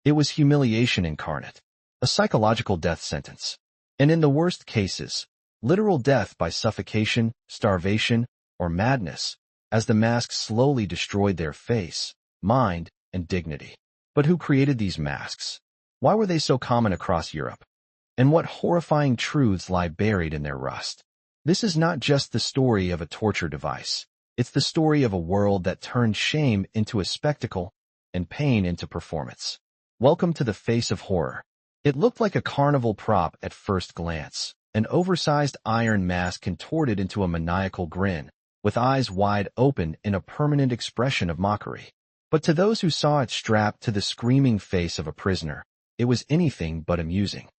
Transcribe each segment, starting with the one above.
It was humiliation incarnate, a psychological death sentence. And in the worst cases, literal death by suffocation, starvation, or madness, as the masks slowly destroyed their face, mind, and dignity. But who created these masks? Why were they so common across Europe? And what horrifying truths lie buried in their rust? This is not just the story of a torture device. It's the story of a world that turned shame into a spectacle and pain into performance. Welcome to the face of horror. It looked like a carnival prop at first glance, an oversized iron mask contorted into a maniacal grin, with eyes wide open in a permanent expression of mockery. But to those who saw it strapped to the screaming face of a prisoner, it was anything but amusing.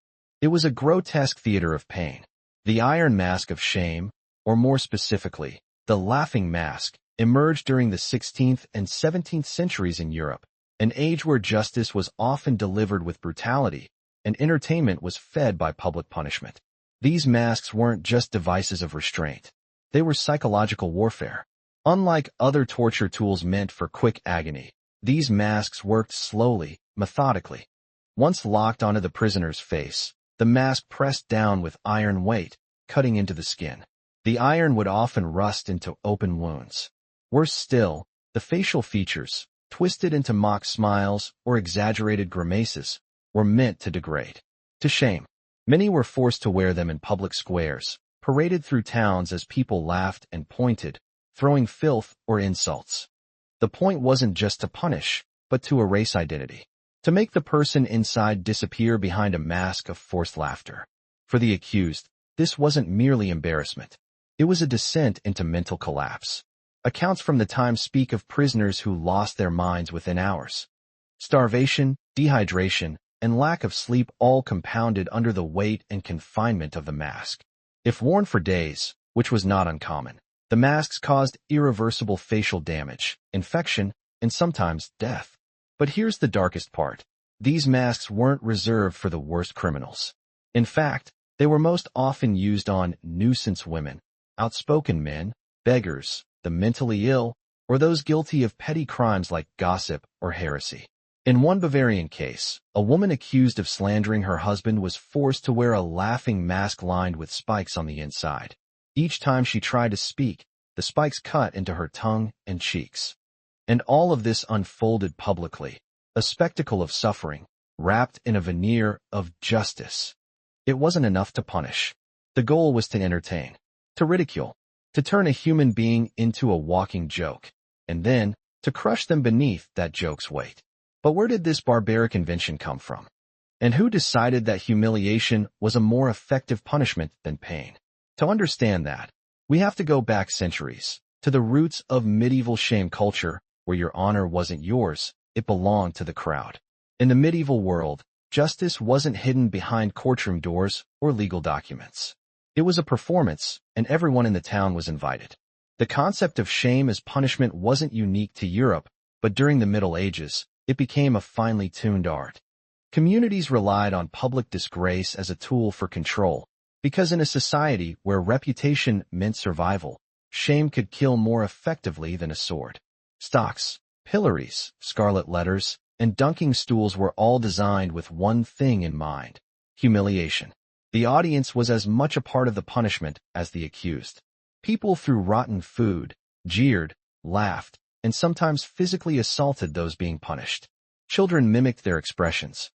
It was a grotesque theater of pain. The iron mask of shame, or more specifically, the laughing mask, emerged during the 16th and 17th centuries in Europe, an age where justice was often delivered with brutality, and entertainment was fed by public punishment. These masks weren't just devices of restraint. They were psychological warfare. Unlike other torture tools meant for quick agony, these masks worked slowly, methodically. Once locked onto the prisoner's face, the mask pressed down with iron weight, cutting into the skin. The iron would often rust into open wounds. Worse still, the facial features, twisted into mock smiles or exaggerated grimaces, were meant to degrade, to shame. Many were forced to wear them in public squares, paraded through towns as people laughed and pointed, throwing filth or insults. The point wasn't just to punish, but to erase identity, to make the person inside disappear behind a mask of forced laughter. For the accused, this wasn't merely embarrassment. It was a descent into mental collapse. Accounts from the time speak of prisoners who lost their minds within hours. Starvation, dehydration, and lack of sleep all compounded under the weight and confinement of the mask. If worn for days, which was not uncommon, the masks caused irreversible facial damage, infection, and sometimes death. But here's the darkest part. These masks weren't reserved for the worst criminals. In fact, they were most often used on nuisance women, outspoken men, beggars, the mentally ill, or those guilty of petty crimes like gossip or heresy. In one Bavarian case, a woman accused of slandering her husband was forced to wear a laughing mask lined with spikes on the inside. Each time she tried to speak, the spikes cut into her tongue and cheeks. And all of this unfolded publicly, a spectacle of suffering, wrapped in a veneer of justice. It wasn't enough to punish. The goal was to entertain, to ridicule, to turn a human being into a walking joke, and then to crush them beneath that joke's weight. But where did this barbaric invention come from? And who decided that humiliation was a more effective punishment than pain? To understand that, we have to go back centuries, to the roots of medieval shame culture, where your honor wasn't yours, it belonged to the crowd. In the medieval world, justice wasn't hidden behind courtroom doors or legal documents. It was a performance, and everyone in the town was invited. The concept of shame as punishment wasn't unique to Europe, but during the Middle Ages, it became a finely tuned art. Communities relied on public disgrace as a tool for control, because in a society where reputation meant survival, shame could kill more effectively than a sword. Stocks, pillories, scarlet letters, and dunking stools were all designed with one thing in mind: humiliation. The audience was as much a part of the punishment as the accused. People threw rotten food, jeered, laughed, and sometimes physically assaulted those being punished. Children mimicked their expressions.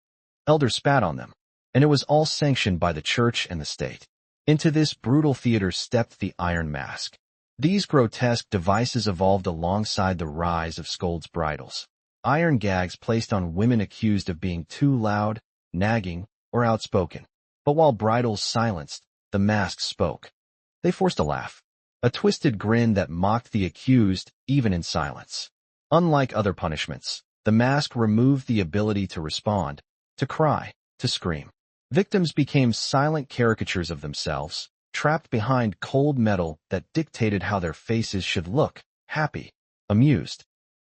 Elders spat on them. And it was all sanctioned by the church and the state. Into this brutal theater stepped the iron mask. These grotesque devices evolved alongside the rise of scolds' bridles. Iron gags placed on women accused of being too loud, nagging, or outspoken. But while bridles silenced, the masks spoke. They forced a laugh. A twisted grin that mocked the accused, even in silence. Unlike other punishments, the mask removed the ability to respond, to cry, to scream. Victims became silent caricatures of themselves, trapped behind cold metal that dictated how their faces should look: happy, amused,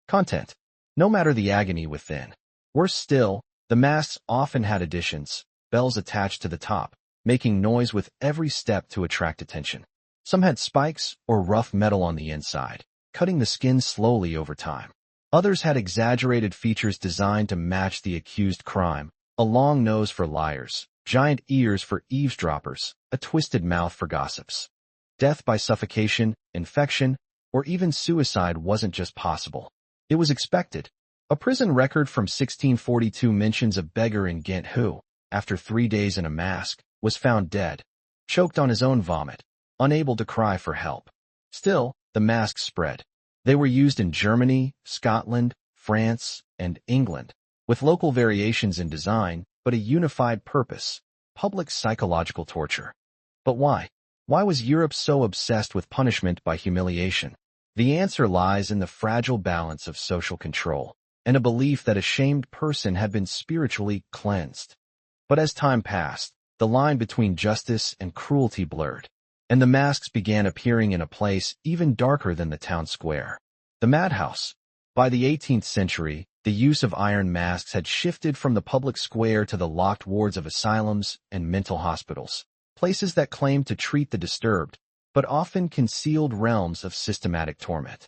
content, no matter the agony within. Worse still, the masks often had additions, bells attached to the top, making noise with every step to attract attention. Some had spikes or rough metal on the inside, cutting the skin slowly over time. Others had exaggerated features designed to match the accused crime: a long nose for liars, giant ears for eavesdroppers, a twisted mouth for gossips. Death by suffocation, infection, or even suicide wasn't just possible. It was expected. A prison record from 1642 mentions a beggar in Ghent who, after 3 days in a mask, was found dead, choked on his own vomit, unable to cry for help. Still, the masks spread. They were used in Germany, Scotland, France, and England, with local variations in design, but a unified purpose: public psychological torture. But why? Why was Europe so obsessed with punishment by humiliation? The answer lies in the fragile balance of social control and a belief that a shamed person had been spiritually cleansed. But as time passed, the line between justice and cruelty blurred, and the masks began appearing in a place even darker than the town square: the madhouse. By the 18th century, the use of iron masks had shifted from the public square to the locked wards of asylums and mental hospitals, places that claimed to treat the disturbed, but often concealed realms of systematic torment.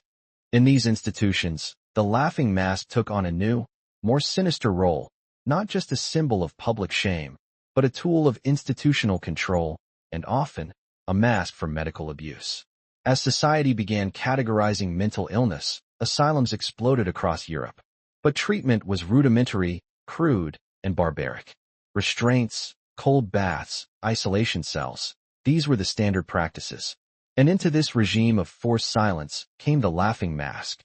In these institutions, the laughing mask took on a new, more sinister role, not just a symbol of public shame, but a tool of institutional control, and often, a mask for medical abuse. As society began categorizing mental illness, asylums exploded across Europe. But treatment was rudimentary, crude, and barbaric. Restraints, cold baths, isolation cells, these were the standard practices. And into this regime of forced silence came the laughing mask.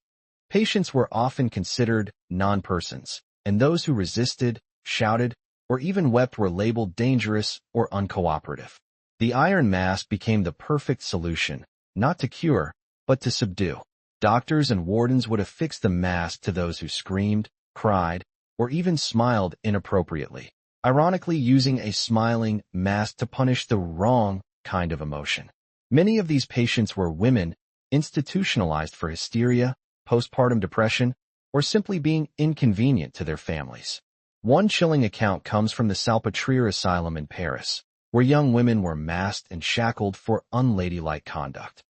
Patients were often considered non-persons, and those who resisted, shouted, or even wept were labeled dangerous or uncooperative. The iron mask became the perfect solution, not to cure, but to subdue. Doctors and wardens would affix the mask to those who screamed, cried, or even smiled inappropriately, ironically using a smiling mask to punish the wrong kind of emotion. Many of these patients were women, institutionalized for hysteria, postpartum depression, or simply being inconvenient to their families. One chilling account comes from the Salpêtrière Asylum in Paris, where young women were masked and shackled for unladylike conduct.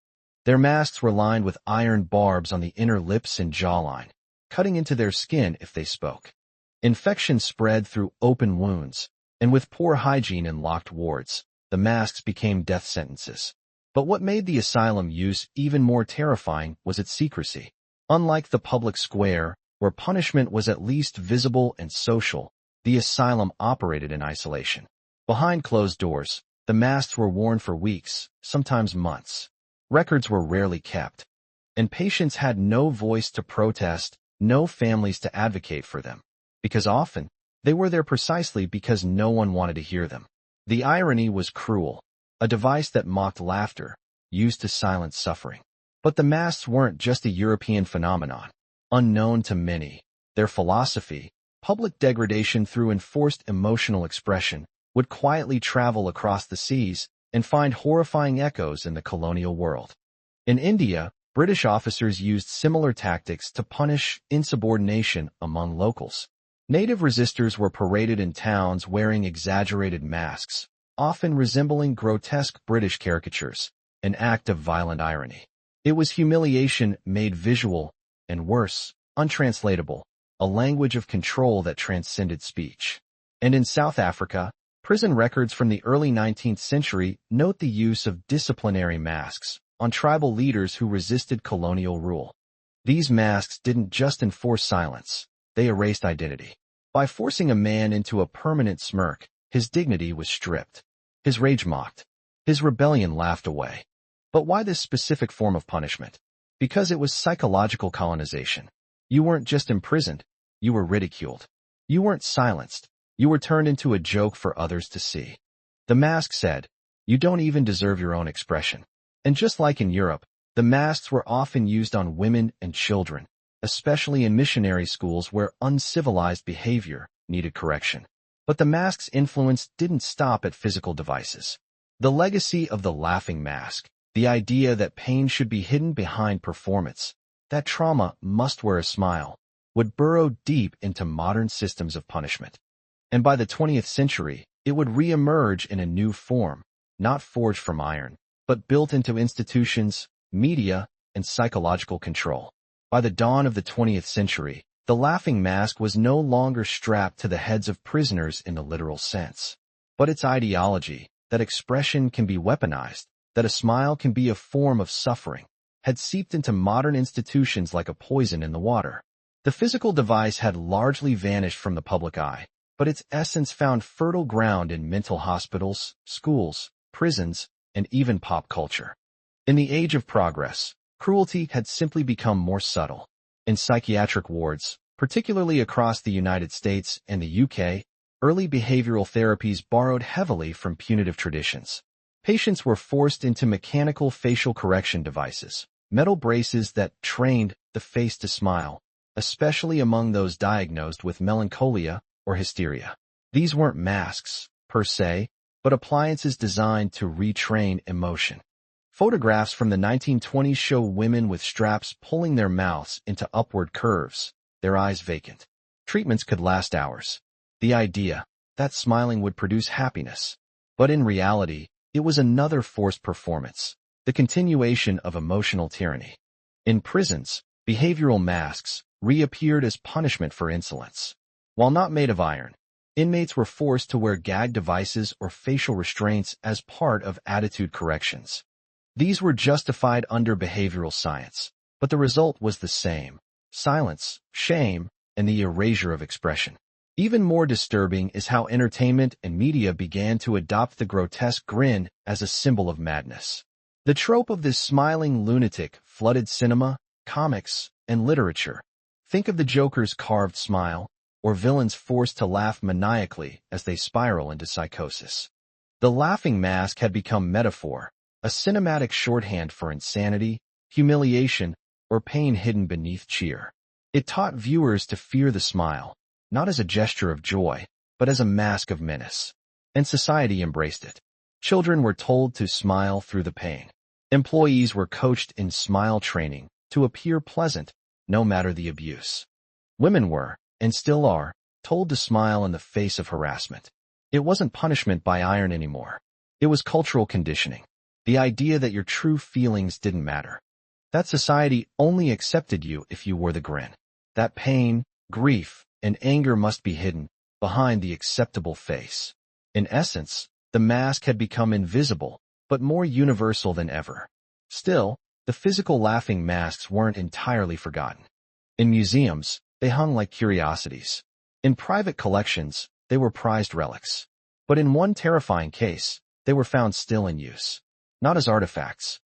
Their masks were lined with iron barbs on the inner lips and jawline, cutting into their skin if they spoke. Infection spread through open wounds, and with poor hygiene in locked wards, the masks became death sentences. But what made the asylum use even more terrifying was its secrecy. Unlike the public square, where punishment was at least visible and social, the asylum operated in isolation. Behind closed doors, the masks were worn for weeks, sometimes months. Records were rarely kept, and patients had no voice to protest, no families to advocate for them, because often, they were there precisely because no one wanted to hear them. The irony was cruel, a device that mocked laughter, used to silence suffering. But the masks weren't just a European phenomenon. Unknown to many, their philosophy, public degradation through enforced emotional expression, would quietly travel across the seas and find horrifying echoes in the colonial world. In India, British officers used similar tactics to punish insubordination among locals. Native resistors were paraded in towns wearing exaggerated masks, often resembling grotesque British caricatures, an act of violent irony. It was humiliation made visual, and worse, untranslatable, a language of control that transcended speech. And in South Africa, prison records from the early 19th century note the use of disciplinary masks on tribal leaders who resisted colonial rule. These masks didn't just enforce silence, they erased identity. By forcing a man into a permanent smirk, his dignity was stripped, his rage mocked, his rebellion laughed away. But why this specific form of punishment? Because it was psychological colonization. You weren't just imprisoned, you were ridiculed. You weren't silenced, you were turned into a joke for others to see. The mask said, "You don't even deserve your own expression." And just like in Europe, the masks were often used on women and children, especially in missionary schools where uncivilized behavior needed correction. But the mask's influence didn't stop at physical devices. The legacy of the laughing mask, the idea that pain should be hidden behind performance, that trauma must wear a smile, would burrow deep into modern systems of punishment. And by the 20th century, it would re-emerge in a new form, not forged from iron, but built into institutions, media, and psychological control. By the dawn of the 20th century, the laughing mask was no longer strapped to the heads of prisoners in the literal sense. But its ideology, that expression can be weaponized, that a smile can be a form of suffering, had seeped into modern institutions like a poison in the water. The physical device had largely vanished from the public eye, but its essence found fertile ground in mental hospitals, schools, prisons, and even pop culture. In the age of progress, cruelty had simply become more subtle. In psychiatric wards, particularly across the United States and the UK, early behavioral therapies borrowed heavily from punitive traditions. Patients were forced into mechanical facial correction devices, metal braces that trained the face to smile, especially among those diagnosed with melancholia or hysteria. These weren't masks, per se, but appliances designed to retrain emotion. Photographs from the 1920s show women with straps pulling their mouths into upward curves, their eyes vacant. Treatments could last hours. The idea that smiling would produce happiness. But in reality, it was another forced performance, the continuation of emotional tyranny. In prisons, behavioral masks reappeared as punishment for insolence. While not made of iron, inmates were forced to wear gag devices or facial restraints as part of attitude corrections. These were justified under behavioral science, but the result was the same: silence, shame, and the erasure of expression. Even more disturbing is how entertainment and media began to adopt the grotesque grin as a symbol of madness. The trope of this smiling lunatic flooded cinema, comics, and literature. Think of the Joker's carved smile, or villains forced to laugh maniacally as they spiral into psychosis. The laughing mask had become metaphor, a cinematic shorthand for insanity, humiliation, or pain hidden beneath cheer. It taught viewers to fear the smile, not as a gesture of joy, but as a mask of menace. And society embraced it. Children were told to smile through the pain. Employees were coached in smile training to appear pleasant, no matter the abuse. Women were, and still are, told to smile in the face of harassment. It wasn't punishment by iron anymore. It was cultural conditioning. The idea that your true feelings didn't matter. That society only accepted you if you wore the grin. That pain, grief, and anger must be hidden behind the acceptable face. In essence, the mask had become invisible, but more universal than ever. Still, the physical laughing masks weren't entirely forgotten. In museums, they hung like curiosities. In private collections, they were prized relics. But in one terrifying case, they were found still in use. Not as artifacts,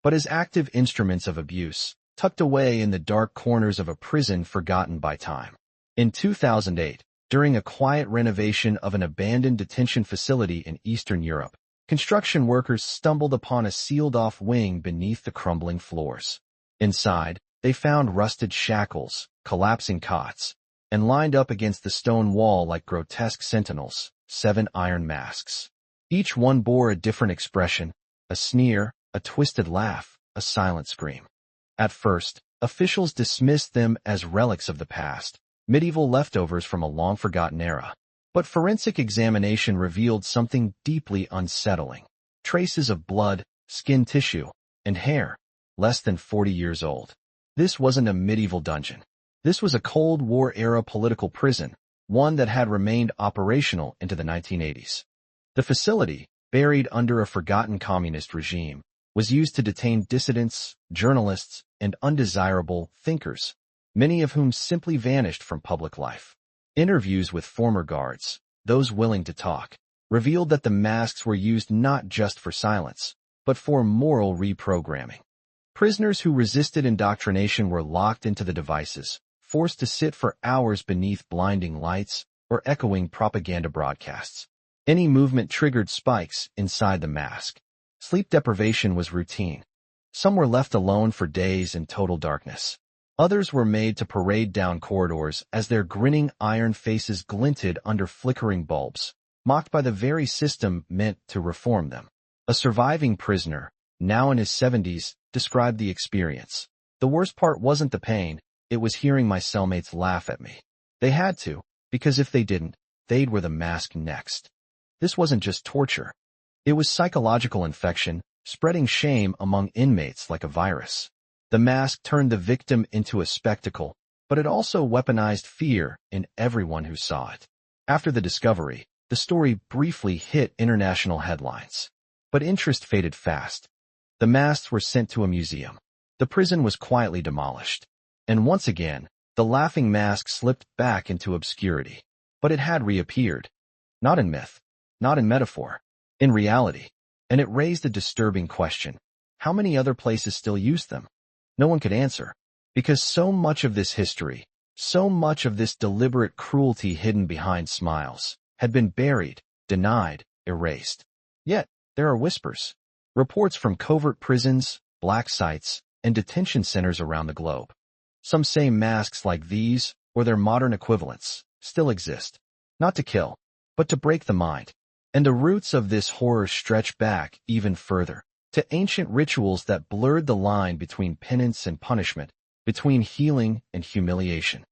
but as active instruments of abuse, tucked away in the dark corners of a prison forgotten by time. In 2008, during a quiet renovation of an abandoned detention facility in Eastern Europe, construction workers stumbled upon a sealed-off wing beneath the crumbling floors. Inside, they found rusted shackles, collapsing cots, and lined up against the stone wall like grotesque sentinels, 7 iron masks. Each one bore a different expression: a sneer, a twisted laugh, a silent scream. At first, officials dismissed them as relics of the past, medieval leftovers from a long-forgotten era. But forensic examination revealed something deeply unsettling: traces of blood, skin tissue, and hair, less than 40 years old. This wasn't a medieval dungeon. This was a Cold War-era political prison, one that had remained operational into the 1980s. The facility, buried under a forgotten communist regime, was used to detain dissidents, journalists, and undesirable thinkers, many of whom simply vanished from public life. Interviews with former guards, those willing to talk, revealed that the masks were used not just for silence, but for moral reprogramming. Prisoners who resisted indoctrination were locked into the devices, forced to sit for hours beneath blinding lights or echoing propaganda broadcasts. Any movement triggered spikes inside the mask. Sleep deprivation was routine. Some were left alone for days in total darkness. Others were made to parade down corridors as their grinning iron faces glinted under flickering bulbs, mocked by the very system meant to reform them. A surviving prisoner, now in his 70s, described the experience. The worst part wasn't the pain, it was hearing my cellmates laugh at me. They had to, because if they didn't, they'd wear the mask next. This wasn't just torture. It was psychological infection, spreading shame among inmates like a virus. The The mask turned the victim into a spectacle, but it also weaponized fear in everyone who saw it. After the discovery, the story briefly hit international headlines. But interest faded fast. The masks were sent to a museum. The prison was quietly demolished. And once again, the laughing mask slipped back into obscurity. But it had reappeared. Not in myth, not in metaphor, in reality. And it raised a disturbing question. How many other places still use them? No one could answer. Because so much of this history, so much of this deliberate cruelty hidden behind smiles, had been buried, denied, erased. Yet, there are whispers. Reports from covert prisons, black sites, and detention centers around the globe. Some say masks like these, or their modern equivalents, still exist. Not to kill, but to break the mind. And the roots of this horror stretch back even further, to ancient rituals that blurred the line between penance and punishment, between healing and humiliation.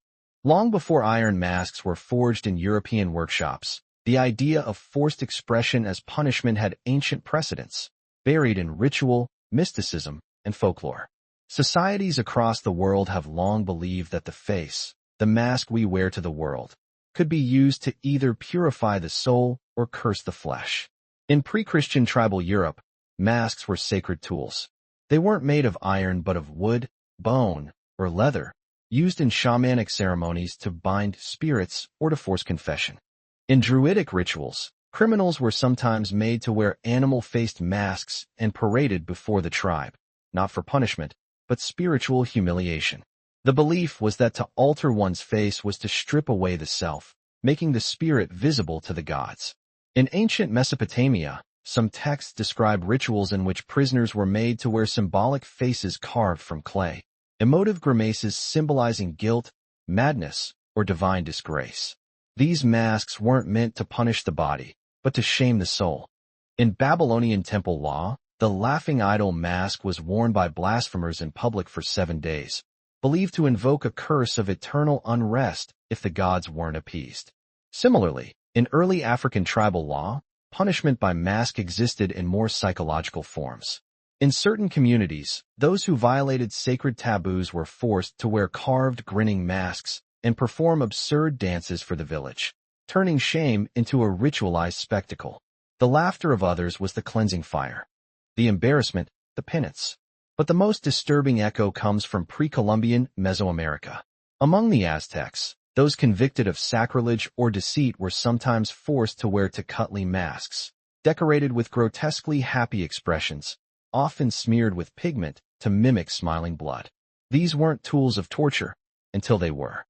Long before iron masks were forged in European workshops, the idea of forced expression as punishment had ancient precedents, buried in ritual, mysticism, and folklore. Societies across the world have long believed that the face, the mask we wear to the world, could be used to either purify the soul or curse the flesh. In pre-Christian tribal Europe, masks were sacred tools. They weren't made of iron but of wood, bone, or leather, used in shamanic ceremonies to bind spirits or to force confession. In druidic rituals, criminals were sometimes made to wear animal-faced masks and paraded before the tribe, not for punishment, but spiritual humiliation. The belief was that to alter one's face was to strip away the self, making the spirit visible to the gods. In ancient Mesopotamia, some texts describe rituals in which prisoners were made to wear symbolic faces carved from clay, emotive grimaces symbolizing guilt, madness, or divine disgrace. These masks weren't meant to punish the body, but to shame the soul. In Babylonian temple law, the laughing idol mask was worn by blasphemers in public for 7 days, believed to invoke a curse of eternal unrest if the gods weren't appeased. Similarly, in early African tribal law, punishment by mask existed in more psychological forms. In certain communities, those who violated sacred taboos were forced to wear carved, grinning masks and perform absurd dances for the village, turning shame into a ritualized spectacle. The laughter of others was the cleansing fire. The embarrassment, the penance. But the most disturbing echo comes from pre-Columbian Mesoamerica. Among the Aztecs, those convicted of sacrilege or deceit were sometimes forced to wear Tecutli masks, decorated with grotesquely happy expressions, often smeared with pigment to mimic smiling blood. These weren't tools of torture, until they were.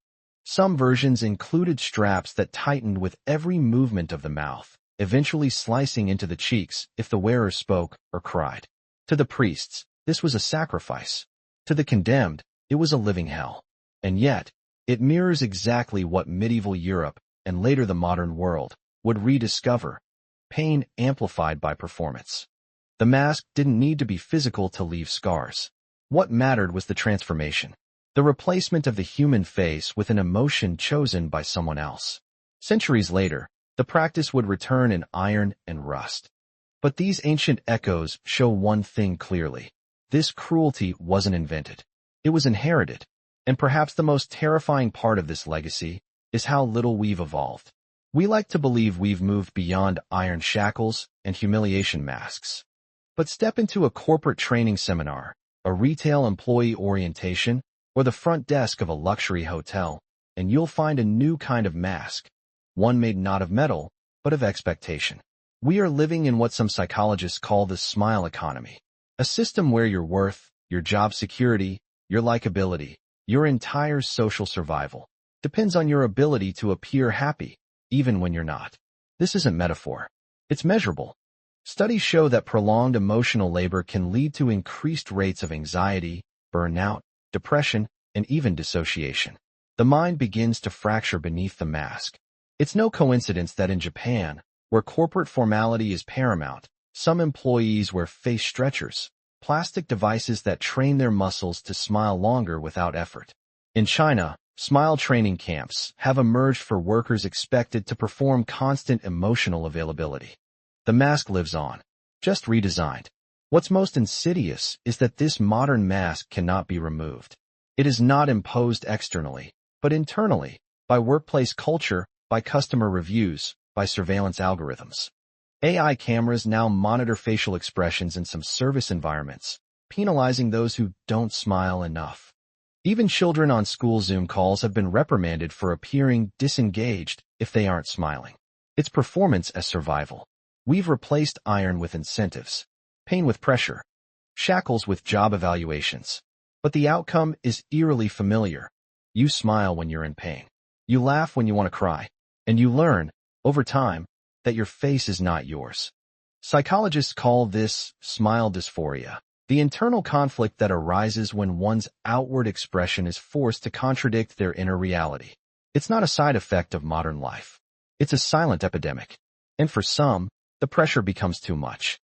Some versions included straps that tightened with every movement of the mouth, eventually slicing into the cheeks if the wearer spoke or cried. To the priests, this was a sacrifice. To the condemned, it was a living hell. And yet, it mirrors exactly what medieval Europe, and later the modern world, would rediscover: pain amplified by performance. The mask didn't need to be physical to leave scars. What mattered was the transformation, the replacement of the human face with an emotion chosen by someone else. Centuries later, the practice would return in iron and rust. But these ancient echoes show one thing clearly. This cruelty wasn't invented. It was inherited. And perhaps the most terrifying part of this legacy is how little we've evolved. We like to believe we've moved beyond iron shackles and humiliation masks. But step into a corporate training seminar, a retail employee orientation, or the front desk of a luxury hotel, and you'll find a new kind of mask, one made not of metal, but of expectation. We are living in what some psychologists call the smile economy, a system where your worth, your job security, your likability, your entire social survival depends on your ability to appear happy, even when you're not. This isn't metaphor. It's measurable. Studies show that prolonged emotional labor can lead to increased rates of anxiety, burnout, depression, and even dissociation. The mind begins to fracture beneath the mask. It's no coincidence that in Japan, where corporate formality is paramount, some employees wear face stretchers, plastic devices that train their muscles to smile longer without effort. In China, smile training camps have emerged for workers expected to perform constant emotional availability. The mask lives on, just redesigned. What's most insidious is that this modern mask cannot be removed. It is not imposed externally, but internally, by workplace culture, by customer reviews, by surveillance algorithms. AI cameras now monitor facial expressions in some service environments, penalizing those who don't smile enough. Even children on school Zoom calls have been reprimanded for appearing disengaged if they aren't smiling. It's performance as survival. We've replaced iron with incentives, pain with pressure, shackles with job evaluations. But the outcome is eerily familiar. You smile when you're in pain. You laugh when you want to cry. And you learn, over time, that your face is not yours. Psychologists call this smile dysphoria, the internal conflict that arises when one's outward expression is forced to contradict their inner reality. It's not a side effect of modern life. It's a silent epidemic. And for some, the pressure becomes too much.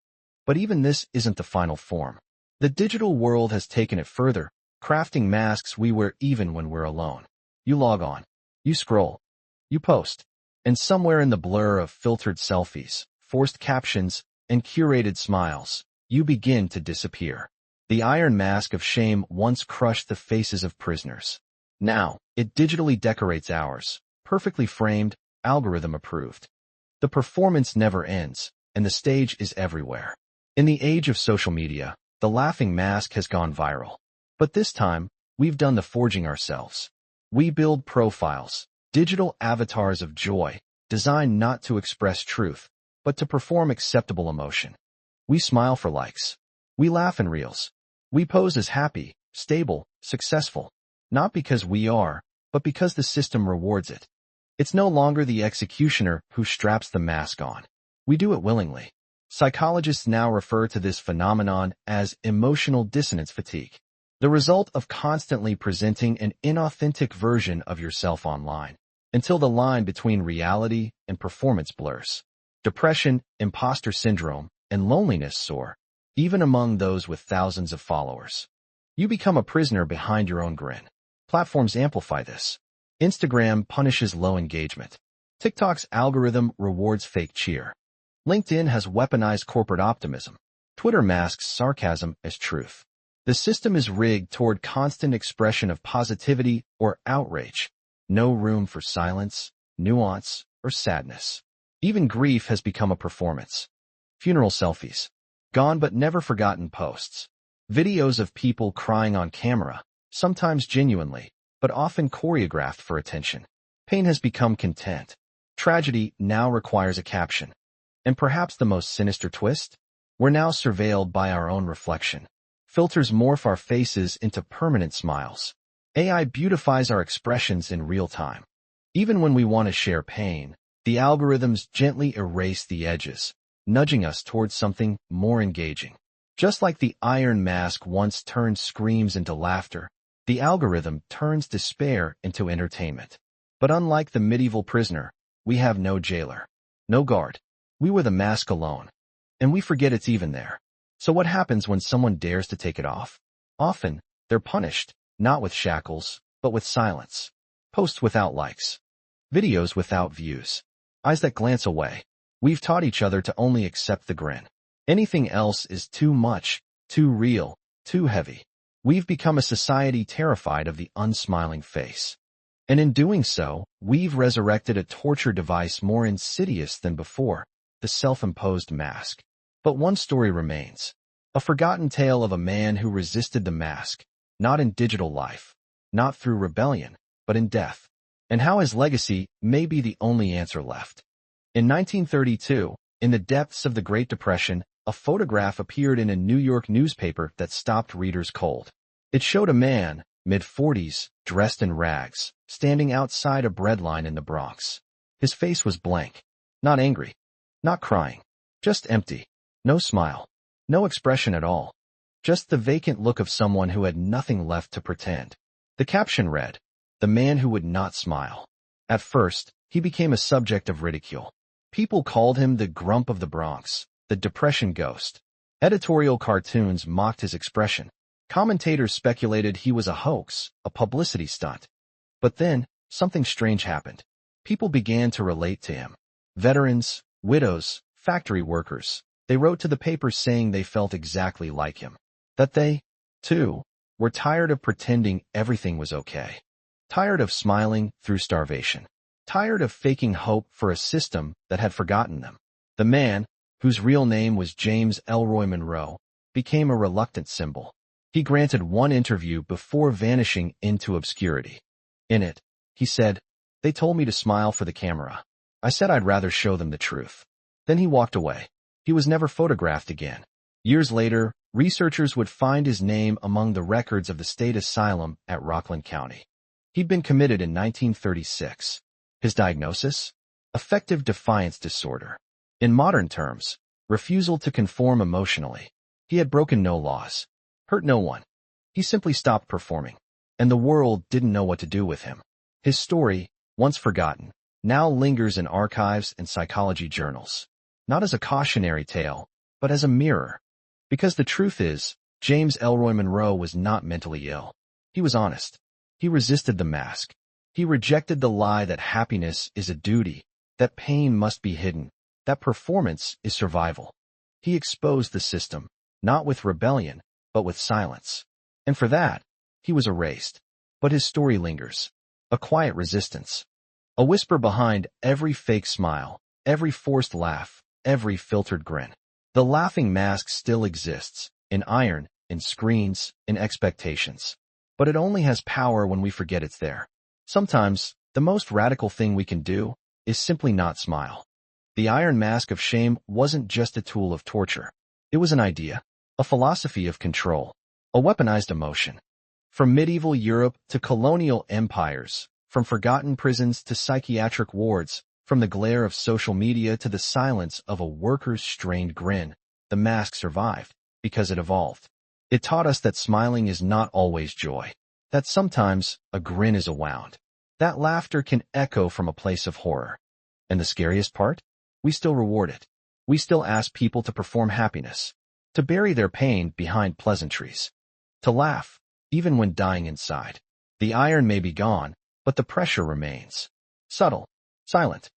But even this isn't the final form. The digital world has taken it further, crafting masks we wear even when we're alone. You log on. You scroll. You post. And somewhere in the blur of filtered selfies, forced captions, and curated smiles, you begin to disappear. The iron mask of shame once crushed the faces of prisoners. Now, it digitally decorates ours, perfectly framed, algorithm approved. The performance never ends, and the stage is everywhere. In the age of social media, the laughing mask has gone viral. But this time, we've done the forging ourselves. We build profiles, digital avatars of joy, designed not to express truth, but to perform acceptable emotion. We smile for likes. We laugh in reels. We pose as happy, stable, successful, not because we are, but because the system rewards it. It's no longer the executioner who straps the mask on. We do it willingly. Psychologists now refer to this phenomenon as emotional dissonance fatigue, the result of constantly presenting an inauthentic version of yourself online, until the line between reality and performance blurs. Depression, imposter syndrome, and loneliness soar, even among those with thousands of followers. You become a prisoner behind your own grin. Platforms amplify this. Instagram punishes low engagement. TikTok's algorithm rewards fake cheer. LinkedIn has weaponized corporate optimism. Twitter masks sarcasm as truth. The system is rigged toward constant expression of positivity or outrage. No room for silence, nuance, or sadness. Even grief has become a performance. Funeral selfies. Gone but never forgotten posts. Videos of people crying on camera, sometimes genuinely, but often choreographed for attention. Pain has become content. Tragedy now requires a caption. And perhaps the most sinister twist? We're now surveilled by our own reflection. Filters morph our faces into permanent smiles. AI beautifies our expressions in real time. Even when we want to share pain, the algorithms gently erase the edges, nudging us towards something more engaging. Just like the iron mask once turned screams into laughter, the algorithm turns despair into entertainment. But unlike the medieval prisoner, we have no jailer, no guard. We wear the mask alone, and we forget it's even there. So what happens when someone dares to take it off? Often, they're punished, not with shackles, but with silence. Posts without likes. Videos without views. Eyes that glance away. We've taught each other to only accept the grin. Anything else is too much, too real, too heavy. We've become a society terrified of the unsmiling face. And in doing so, we've resurrected a torture device more insidious than before, the self-imposed mask. But one story remains. A forgotten tale of a man who resisted the mask, not in digital life, not through rebellion, but in death. And how his legacy may be the only answer left. In 1932, in the depths of the Great Depression, a photograph appeared in a New York newspaper that stopped readers cold. It showed a man, mid-40s, dressed in rags, standing outside a bread line in the Bronx. His face was blank. Not angry. Not crying. Just empty. No smile. No expression at all. Just the vacant look of someone who had nothing left to pretend. The caption read, "The man who would not smile." At first, he became a subject of ridicule. People called him the grump of the Bronx, the depression ghost. Editorial cartoons mocked his expression. Commentators speculated he was a hoax, a publicity stunt. But then, something strange happened. People began to relate to him. Veterans, widows, factory workers. They wrote to the papers saying they felt exactly like him. That they, too, were tired of pretending everything was okay. Tired of smiling through starvation. Tired of faking hope for a system that had forgotten them. The man, whose real name was James Elroy Monroe, became a reluctant symbol. He granted one interview before vanishing into obscurity. In it, he said, "They told me to smile for the camera. I said I'd rather show them the truth." Then he walked away. He was never photographed again. Years later, researchers would find his name among the records of the state asylum at Rockland County. He'd been committed in 1936. His diagnosis? Affective defiance disorder. In modern terms, refusal to conform emotionally. He had broken no laws, hurt no one. He simply stopped performing, and the world didn't know what to do with him. His story, once forgotten, now lingers in archives and psychology journals, not as a cautionary tale, but as a mirror. Because the truth is, James Elroy Monroe was not mentally ill. He was honest. He resisted the mask. He rejected the lie that happiness is a duty, that pain must be hidden, that performance is survival. He exposed the system, not with rebellion, but with silence. And for that, he was erased. But his story lingers. A quiet resistance. A whisper behind every fake smile, every forced laugh, every filtered grin. The laughing mask still exists, in iron, in screens, in expectations. But it only has power when we forget it's there. Sometimes, the most radical thing we can do is simply not smile. The iron mask of shame wasn't just a tool of torture. It was an idea, a philosophy of control, a weaponized emotion. From medieval Europe to colonial empires, from forgotten prisons to psychiatric wards, from the glare of social media to the silence of a worker's strained grin, the mask survived because it evolved. It taught us that smiling is not always joy, that sometimes a grin is a wound, that laughter can echo from a place of horror. And the scariest part? We still reward it. We still ask people to perform happiness, to bury their pain behind pleasantries, to laugh, even when dying inside. The iron may be gone, but the pressure remains. Subtle, silent,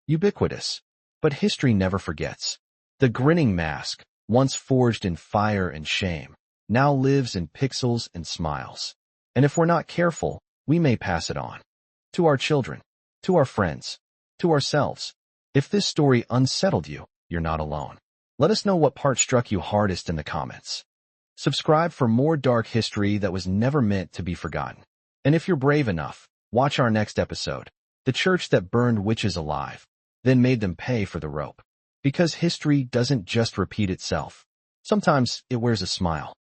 ubiquitous. But history never forgets. The grinning mask, once forged in fire and shame, now lives in pixels and smiles. And if we're not careful, we may pass it on. To our children, to our friends, to ourselves. If this story unsettled you, you're not alone. Let us know what part struck you hardest in the comments. Subscribe for more dark history that was never meant to be forgotten. And if you're brave enough, watch our next episode, The Church That Burned Witches Alive, then made them pay for the rope. Because history doesn't just repeat itself. Sometimes it wears a smile.